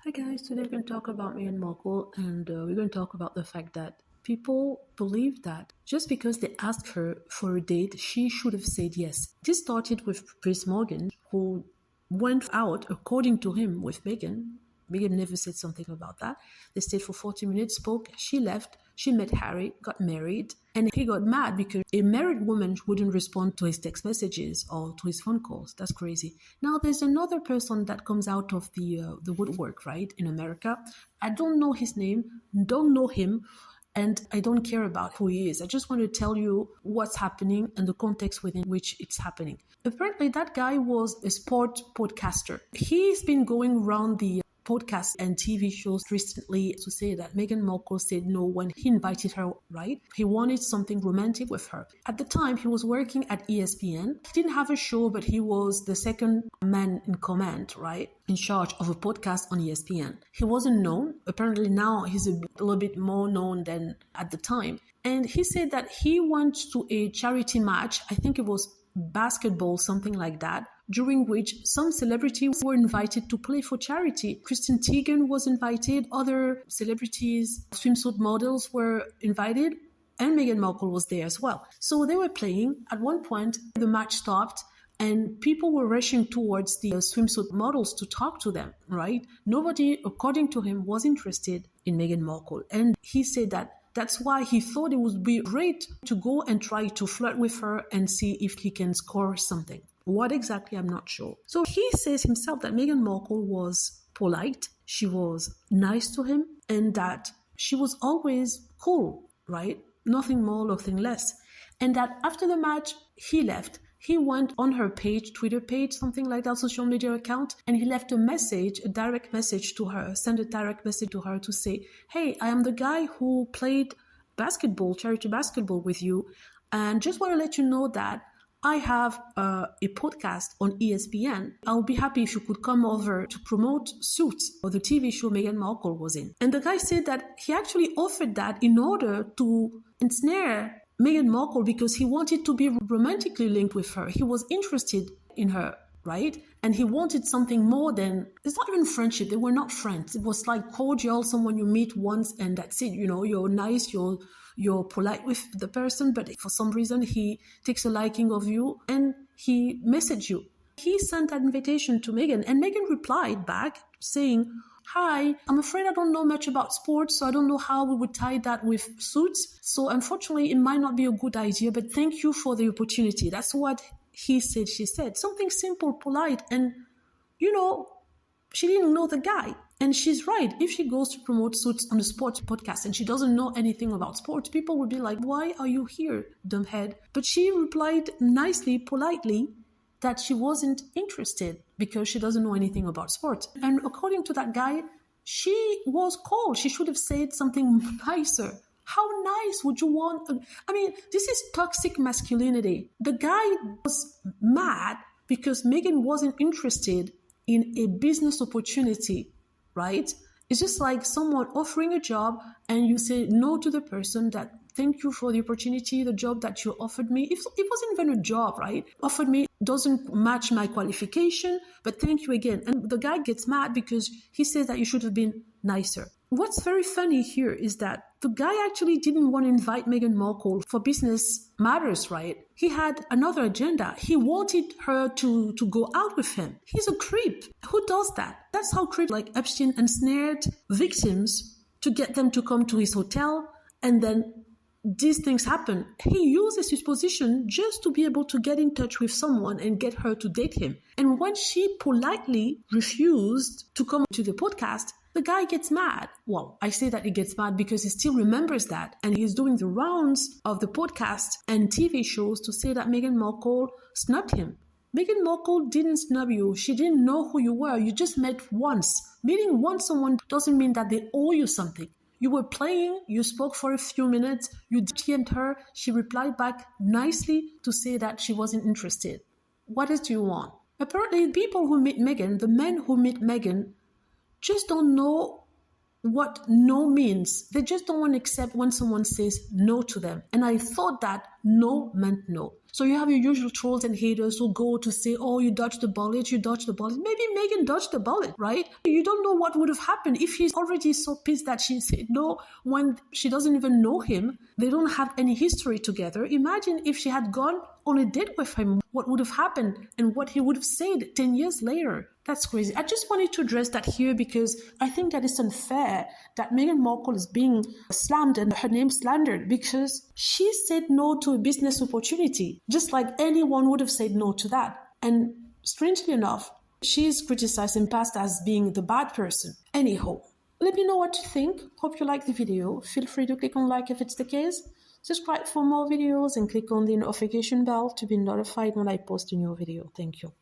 Hi guys, today we're going to talk about Meghan Markle and we're going to talk about the fact that people believe that just because they asked her for a date, she should have said yes. This started with Chris Morgan, who went out, according to him, with Meghan. Meghan never said something about that. They stayed for 40 minutes, spoke, she left, she met Harry, got married, and he got mad because a married woman wouldn't respond to his text messages or to his phone calls. That's crazy. Now, there's another person that comes out of the woodwork, right, in America. I don't know his name, don't know him, and I don't care about who he is. I just want to tell you what's happening and the context within which it's happening. Apparently, that guy was a sport podcaster. He's been going around the podcasts and TV shows recently to say that Meghan Markle said no when he invited her, right? He wanted something romantic with her. At the time, he was working at ESPN. He didn't have a show, but he was the second man in command, right? In charge of a podcast on ESPN. He wasn't known. Apparently now he's a little bit more known than at the time. And he said that he went to a charity match. I think it was basketball, something like that, during which some celebrities were invited to play for charity. Kristen Teigen was invited, other celebrities, swimsuit models were invited, and Meghan Markle was there as well. So they were playing. At one point, the match stopped, and people were rushing towards the swimsuit models to talk to them, right? Nobody, according to him, was interested in Meghan Markle. And he said that that's why he thought it would be great to go and try to flirt with her and see if he can score something. What exactly, I'm not sure. So he says himself that Meghan Markle was polite, she was nice to him, and that she was always cool, right? Nothing more, nothing less. And that after the match, he left. He went on her page, Twitter page, something like that, social media account, and he left a message, a direct message to her, sent a direct message to her to say, hey, I am the guy who played basketball, charity basketball with you, and just want to let you know that I have a podcast on ESPN. I'll be happy if you could come over to promote Suits, or the TV show Meghan Markle was in. And the guy said that he actually offered that in order to ensnare Meghan Markle because he wanted to be romantically linked with her. He was interested in her, right? And he wanted something more than, it's not even friendship. They were not friends. It was like cordial, someone you meet once and that's it. You know, you're nice, you're polite with the person, but for some reason he takes a liking of you and he messaged you. He sent that invitation to Meghan and Meghan replied back saying, hi, I'm afraid I don't know much about sports, so I don't know how we would tie that with Suits. So unfortunately, it might not be a good idea, but thank you for the opportunity. That's what he said, she said. Something simple, polite, and, you know, she didn't know the guy. And she's right. If she goes to promote Suits on a sports podcast and she doesn't know anything about sports, people would be like, why are you here, dumbhead? But she replied nicely, politely, that she wasn't interested because she doesn't know anything about sports. And according to that guy, she was cold. She should have said something nicer. How nice would you want? I mean, this is toxic masculinity. The guy was mad because Meghan wasn't interested in a business opportunity, right? It's just like someone offering a job and you say no to the person that thank you for the opportunity, the job that you offered me. If it wasn't even a job, right? Offered me doesn't match my qualification, but thank you again. And the guy gets mad because he says that you should have been nicer. What's very funny here is that the guy actually didn't want to invite Meghan Markle for business matters, right? He had another agenda. He wanted her to go out with him. He's a creep. Who does that? That's how creep like Epstein ensnared victims to get them to come to his hotel, and then these things happen. He uses his position just to be able to get in touch with someone and get her to date him. And when she politely refused to come to the podcast, the guy gets mad. Well, I say that he gets mad because he still remembers that. And he's doing the rounds of the podcast and TV shows to say that Meghan Markle snubbed him. Meghan Markle didn't snub you. She didn't know who you were. You just met once. Meeting once someone doesn't mean that they owe you something. You were playing, you spoke for a few minutes, you DM'd her, she replied back nicely to say that she wasn't interested. What else do you want? Apparently, people who meet Meghan, the men who meet Meghan, just don't know what no means. They just don't want to accept when someone says no to them. And I thought that no meant no. So you have your usual trolls and haters who go to say, oh, you dodged the bullet, you dodged the bullet. Maybe Meghan dodged the bullet, right? You don't know what would have happened if he's already so pissed that she said no when she doesn't even know him. They don't have any history together. Imagine if she had gone on a date with him, what would have happened and what he would have said 10 years later. That's crazy. I just wanted to address that here because I think that it's unfair that Meghan Markle is being slammed and her name slandered because she said no to a business opportunity, just like anyone would have said no to that. And strangely enough, she's criticized in past as being the bad person. Anyhow, let me know what you think. Hope you like the video. Feel free to click on like if it's the case. Subscribe for more videos and click on the notification bell to be notified when I post a new video. Thank you.